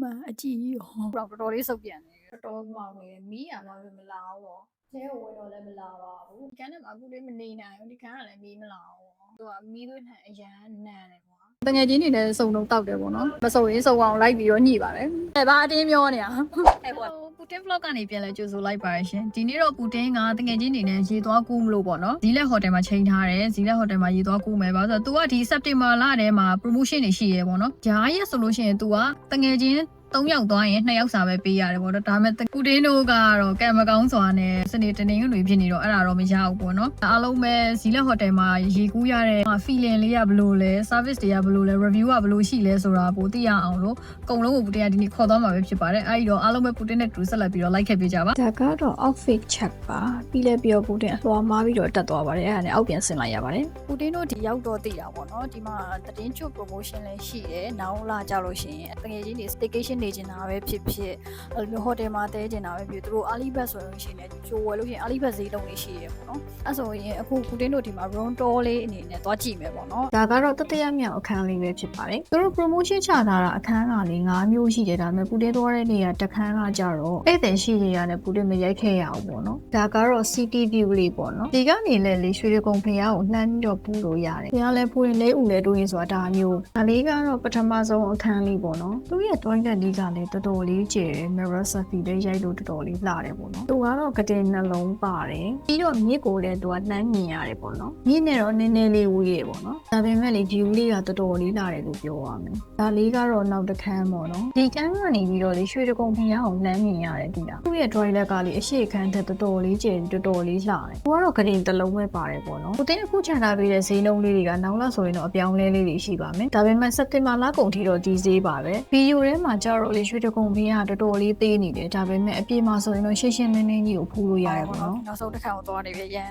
မှအကြည့်ရောတော်တော်လေးစုပ်ပြန်နေတော်မှောင်နေမီးရမှာပဲမလာဘူးကျဲဝင်တော့လည်းမလာပါဘူးဒီကန်းနဲ့အခုလေးမနေနိုင်ဘူးဒီကန်းကလည်းမီးမလာဘူးသူကမီးသွင်းထန်အရန်နန်တယ်ကွာတငယ်ချင်းတွေလည်းစုံတော့တောက်တယ်ပေါ့နော်မစုံရင်စုံအောင်လိုက်ပြီးတော့ညှိပါတယ်အဲဘာအတင်းပြောနေတာအဲကွာပူတင်ဗလော့ကနေပြန်လဲကြိုဆိုလိုက်ပါရရှင်ဒီနေ့တော့ပူတင်ကတငယ်ချင်းတွေနဲ့ရေသွားကူးမလို့ပေါ့နော်ဇီးလက်ဟိုတယ်မှာချိန်ထားတယ်ဇီးလက်ဟိုတယ်မှာရေသွားကူးမယ်ဘာလို့ဆိုတော့ तू ကဒီ September လထဲမှာ promotion တွေရှိရဲပေါ့နော်ဂျားရက်ဆိုလို့ရှိရင် तू ကတငယ်ချင်း3ယောက်သွားရင်2ယောက်စာပဲပေးရတယ်ပေါ့နော်ဒါပေမဲ့ပူတင်တို့ကတော့ကံမကောင်းစွာနဲ့စနေတနင်္ဂနွေဖြစ်နေတော့အဲ့ဒါတော့မရဘူးပေါ့နော်အားလုံးပဲဇီးလက်ဟိုတယ်မှာရေကူးရတဲ့ feeling လေးကဘယ်လိုလဲ service တွေကဘယ်လိုလဲ review ကဘယ်လိုရှိလဲဆိုတာပိုသိရအောင်လို့အကုန်လုံးကိုပူတင်ကဒီနေ့ခေါ်သွားမှာပဲဖြစ်ပါတယ်အဲ့ဒီတော့အားလုံးပဲပူတင်နဲ့တူဆက်လက်ပြီးတော့ like ခဲ့ပေးကြပါဒါကတော့ outfit check ပါပြီးလဲပြီးတော့ပူတင်အလွှာမားပြီးတော့တက်သွားပါတယ်အဲ့ဒါနဲ့အောက်ပြန်ဆင်လိုက်ရပါတယ်ပူတင်တို့ဒီရောက်တော့သိတာပေါ့နော်ဒီမှာသတင်းချုပ် promotion လည်းရှိတယ်နောက်လာကြလို့ရှိရင်တကယ်ကြီးနေ staycation နေချင်တာပဲဖြစ်ဖြစ်အဲ့လိုဟိုတယ်မှာတဲချင်တာပဲဖြစ်သူတို့ early bird ဆိုလို့ရှိရင်ကြိုဝယ်လို့ရှိရင် early bird ဈေးလုံးလေးရှိရပေါ့နော်အဲ့ဆိုရင်အခုပူတင်တို့ဒီမှာ round tour လေးအနေနဲ့သွားကြည့်မယ်ပေါ့နော်ဒါကတော့တတိယမြောက်အခန်းလေးပဲဖြစ်ပါတယ်သူတို့ promotion ချထားတာအခန်းကလေ9မျိုးရှိတယ်ဒါပေမဲ့ပူတင်သွားတဲ့နေရာတစ်ခန်းကကြတော့အဲ့တဲ့ရှိနေရတယ်ပူတင်မရိုက်ခဲ့ရအောင်ပေါ့နော်ဒါကတော့ city view လေးပေါ့နော်ဒီကနေလည်းလေရွှေကုန်းဖျားကိုလှမ်းပြီးတော့ပူလို့ရတယ်ဖျားလည်းပူရင်လေးဦးလည်းတူရင်ဆိုတာဒါမျိုးဒါလေးကတော့ပထမဆုံးအခန်းလေးပေါ့နော်သူရဲ့ toilet လေးကလည်းတော်တော်လေးကျယ်တယ် mirror selfie လေးရိုက်လို့တော်တော်လေးလှတယ်ပေါ့နော်သူကတော့ကတင်နှလုံးပါတယ်ပြီးတော့မြစ်ကိုလည်းသူကလှမ်းမြင်ရတယ်ပေါ့နော်မြစ်နဲ့တော့နည်းနည်းလေးဝေးရပေါ့နော်ဒါပေမဲ့လေ view လေးကတော်တော်လေးလှတယ်လို့ပြောရမယ်ဒါလေးကတော့နောက်တစ်ခန်းပေါ့နော်ဒီကန်းကနေပြီးတော့လေရွှေတကုံဖျားအောင်လှမ်းမြင်ရတယ်ဒီလားသူ့ရဲ့ toilet ကလေအရှိခန်းထက်တော်တော်လေးကျယ်တော်တော်လေးလှတယ်သူကတော့ကတင်တစ်လုံးပဲပါတယ်ပေါ့နော်ကိုတင်အခုချန်ထားပေးတဲ့ဈေးလုံးလေးတွေကနောက်လောက်ဆိုရင်တော့အပြောင်းလဲလေးတွေရှိပါမယ်ဒါပေမဲ့စက်တင်ဘာလကုန်ထိတော့ဒီဈေးပါပဲဗီဒီယိုထဲမှာကျတော့လေရွှေတကုံဖျားတော်တော်လေးသေးနေတယ်ဒါပေမဲ့အပြေမှာဆိုရင်တော့ရှင်းရှင်းလင်းလင်းကြီးကိုဖူးလို့ရတယ်ပေါ့နော်နောက်ဆုံးတစ်ခါကိုသွားနေပြီရန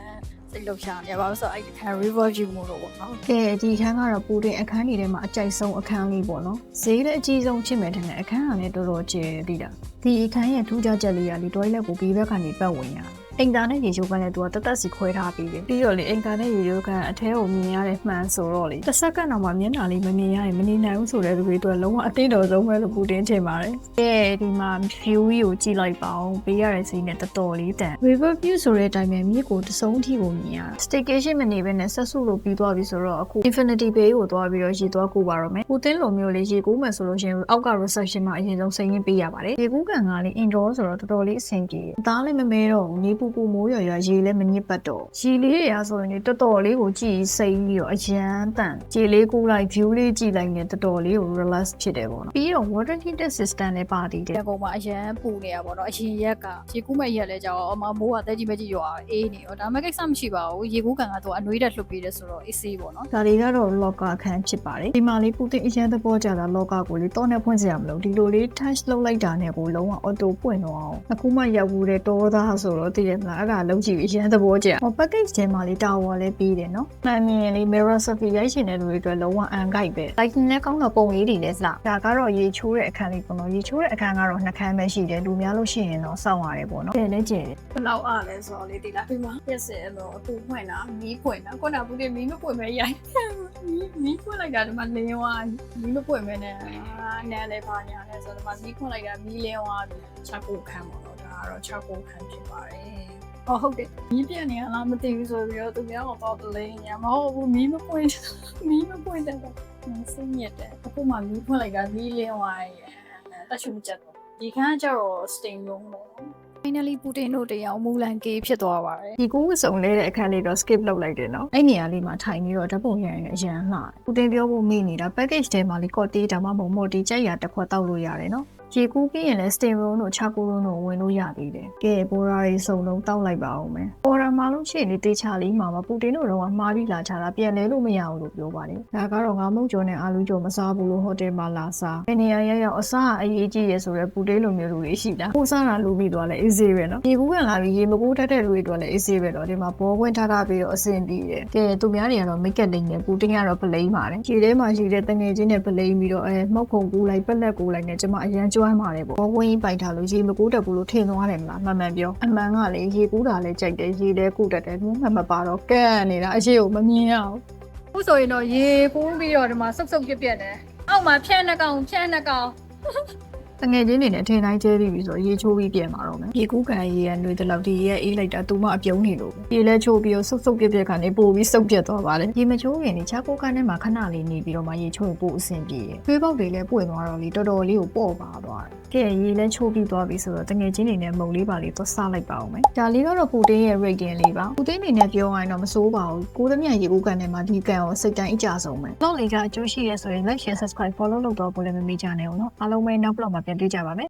်စိတ်လှုပ်ရှားနေပါလို့ဆိုအဲ့ဒီခါ river view မို့လို့ပေါ့နော်ကဲဒီခန်းကတော့ပူတင်အခန်းကြီးထဲမှာအကြိုက်ဆုံးအခန်းလေးပေါ့နော်ဈေးလည်းအကြီးဆုံးဖြစ်မယ်ထင်တယ်အခန်းကလည်းတော်တော်ကျယ်သိတာဒီအခန်းရဲ့ထူးခြားချက်လေးကလေ toilet ကိုဘေးဘက်ကနေပတ်ဝင်ရအင်တာနဲ့ရေချိုးကလည်းသူကတက်တက်စီခွဲထားပြီးတယ်ပြီးတော့လေအင်တာနဲ့ရေချိုးကအထဲကိုမြင်ရတဲ့မှန်ဆိုတော့လေတစ်စက္ကန့်တော့မှမျက်နှာလေးမမြင်ရရင်မနေနိုင်ဘူးဆိုတဲ့လူတွေအတွက်လုံးဝအတင်းတော်ဆုံးပဲလို့ပူတင်ထင်ပါတယ်ကဲဒီမှာ view ကြီးကိုကြည့်လိုက်ပါဦးပေးရတဲ့စီးနဲ့တော်တော်လေးတန် river view ဆိုတဲ့အတိုင်းပဲမြစ်ကိုတစုံထိကိုမြင်ရ staycation မနေဘဲနဲ့ဆက်စုလို့ပြီးသွားပြီဆိုတော့အခု infinity bay ကိုသွားပြီးတော့ရေသွားကူပါတော့မယ်ပူတင်လိုမျိုးလေးရေကူးမယ်ဆိုလို့ရှိရင်အောက်က reception မှာအရင်ဆုံးစိတ်ရင်းပေးရပါတယ်ရေကူးကန်ကလေ indoor ဆိုတော့တော်တော်လေးအဆင်ပြေတယ်အသားလည်းမမဲတော့ဘူးနေပူပူမိုးရွာရွာရေလည်းမညစ်ပတ်တော့ရေလေးတွေအားဆိုရင်တော်တော်လေးကိုကြည့်စိတ်ပြီးတော့အရန်တန်ရေလေးကူးလိုက် view လေးကြည့်လိုက်နေတော်တော်လေးကို relax ဖြစ်တယ်ပေါ့နော်ပြီးတော့ water heater system လည်းပါသေးတယ်ဒီကောင်မှာအရန်ပူနေတာပေါ့နော်အရင်ရက်ကရေကူးမဲ့ရက်လဲကြောအမမိုးကတဲကြီးပဲကြီးရွာအေးနေရောဒါမှကိစ္စမရှိပါဘူးရေကူးကန်ကတော့အနှွေးတက်လှုပ်ပေးတယ်ဆိုတော့အေးဆေးပေါ့နော်ဒါလေးကတော့ locker အခန်းဖြစ်ပါတယ်ဒီမှာလေးပူတင်အရန်သဘောကျတာ locker ကိုလေးတော့နဲ့ဖွင့်စရာမလိုဒီလိုလေး touch လုပ်လိုက်တာနဲ့ကိုလုံးဝ auto ပွင့်တော့အောင်အခုမှရောက်ဘူးတဲ့တောသားဆိုတော့သိတယ်မလားအဲ့ဒါလုံးကြည့်ပြီးအရန်သဘောကျဟော package ထဲမှာလေးတာဝါလေးပြီးတယ်နော်မှန်မြင်လေး mirror selfie ရိုက်ရှင်တဲ့လူတွေအတွက်လုံးဝအန်ကိုက်ပဲ lighting နဲ့ကောင်းတော့ပုံလေးတွေလည်းစဒါကတော့ရေချိုးတဲ့အခန်းလေးပေါ့နော်ရေချိုးတဲ့အခန်းကတော့2ခန်းပဲရှိတယ်လူများလို့ရှိရင်တော့စောင့်ရတယ်ပေါ့နော်ကျယ်လည်းကျယ်တယ်ဘယ်လောက်အားလဲဆိုတော့လေဒီလားဒီမှာပြက်စင်လို့အခုဖွင့်တာမီးဖွင့်တာခုနကဘူးလေးမီးမပွင့်မဲရိုက်မီးဖွင့်လိုက်တာဒီမှာလင်းသွားမီးမပွင့်မဲနဲ့နဲလေပါညာလဲဆိုတော့ဒီမှာမီးဖွင့်လိုက်တာမီးလင်းသွားချက်ကိုခန်းပေါ့နော်ဒါကတော့ချက်ကိုခန်းဖြစ်ပါတယ်ဟုတ်တယ်မီးပြက်နေရလားမသိဘူးဆိုပြီးတော့သူများတော့ပလိန်ညာမဟုတ်ဘူးမီးမပွင့်တဲ့တော့စိတ်ညစ်တယ်အခုမှမီးဖွင့်လိုက်တာမီးလင်းသွားရဲ့တက်ရှုမချက်တော့ဒီခန်းကျတော့ stain room တော့ finally ပူတင်တို့တရားမူလန်ကေးဖြစ်သွားပါတယ်ဒီကိုစုံလဲတဲ့အခန်းလေးတော့ skip လုပ်လိုက်တယ်နော်အဲ့နေရာလေးမှာထိုင်ပြီးတော့ဓာတ်ပုံရရင်အရန်လှတယ်ပူတင်ပြောဖို့မေ့နေတာ package ထဲမှာလေး cocktail ဒါမှမဟုတ် multi ကြိုက်ရတစ်ခွက်တောက်လို့ရတယ်နော်ရေကူးပြီးရင်လည်း steam room တို့ charcoal room တို့ဝင်လို့ရသေးတယ်။ကဲဘောရာတွေစုံလုံးတောက်လိုက်ပါဦးမယ်။ဘောရာမှာလို့ရှိရင်ဒီတေချာလေးမှာပူတင်တို့တော့မှားပြီးလာချတာပြန်လဲလို့မရဘူးလို့ပြောပါတယ်။ဒါကတော့ငါမုတ်ကျော်နဲ့အာလူကျော်မစားဘူးလို့ဟိုတယ်မှာလာစား။ဘယ်နေရာရောက်အစားအရေးကြီးရဆိုတော့ပူတင်လိုမျိုးလူတွေရှိတာ။ကိုစားတာလူပြီးသွားလဲ easy ပဲနော်။ရေကူးကန်လာပြီးရေမကူးတတ်တဲ့လူတွေတော့လည်း easy ပဲတော့ဒီမှာဘောခွင်းထားပြီးတော့အဆင်ပြေတယ်။ကဲသူများတွေကတော့ make up လိမ့်နေပူတင်ကတော့ပလိမ့်ပါတယ်။ခြေထဲမှာရှိတဲ့တငယ်ချင်းနဲ့ပလိမ့်ပြီးတော့မှုတ်ခုံကူးလိုက်ပက်လက်ကူးလိုက်နဲ့ကျွန်မအရန်ကျွမ်းပါတယ်ပေါ့။ဝင်းပိုက်ထားလို့ရေမကူးတတ်ဘူးလို့ထင်သွားတယ်မလားမှန်မှန်ပြောအမှန်ကလေရေကူးတာလည်းကြိုက်တယ်ရေလည်းကူးတတ်တယ်ဘူးမှန်မပါတော့ကန့်နေတာအရှိကိုမမြင်ရအောင်အခုဆိုရင်တော့ရေကူးပြီးတော့ဒီမှာစုပ်စုပ်ပြက်ပြက်နေအောက်မှာဖြန်းနှကောင် တငယ်ချင်းတွေနဲ့ထင်တိုင်းကျဲပြီးဆိုရေချိုးပြီးပြန်มาတော့မယ်ရေကူးကန်ရေရနှွေးတဲ့လောက်ဒီရေအေးလိုက်တာသူမအပြုံးနေလို့ရေလဲချိုးပြီးဆုပ်ဆုပ်ပြက်ပြက်ကနေပို့ပြီးစုပ်ပြက်သွားပါလေရေမချိုးခင်ဒီချာကိုကန်ထဲမှာခဏလေးနေပြီးတော့မှရေချိုးပို့အဆင်ပြေတယ်သွေးပေါက်တွေလည်းပွင့်သွားတော့လေတော်တော်လေးကိုပေါ့ပါသွားတယ်ကဲရေလဲချိုးပြီးသွားပြီဆိုတော့တငယ်ချင်းတွေနဲ့မုံလေးပါလေးသွားစားလိုက်ပါအောင်မယ်ဒါလေးကတော့ပူတင်းရဲ့ rating လေးပါပူတင်းအနေနဲ့ပြောရရင်တော့မစိုးပါဘူးကိုသမီးရေကူးကန်ထဲမှာဒီကန်ကိုစိတ်တိုင်းအကြဆုံးပဲတော့လေကအကျိုးရှိရဆိုရင် like share subscribe follow လုပ်တော့ပို့လည်းမမေ့ကြနဲ့အောင်နော်အားလုံးပဲနောက် vlog မှာပြန်တွေ့ကြပါမယ်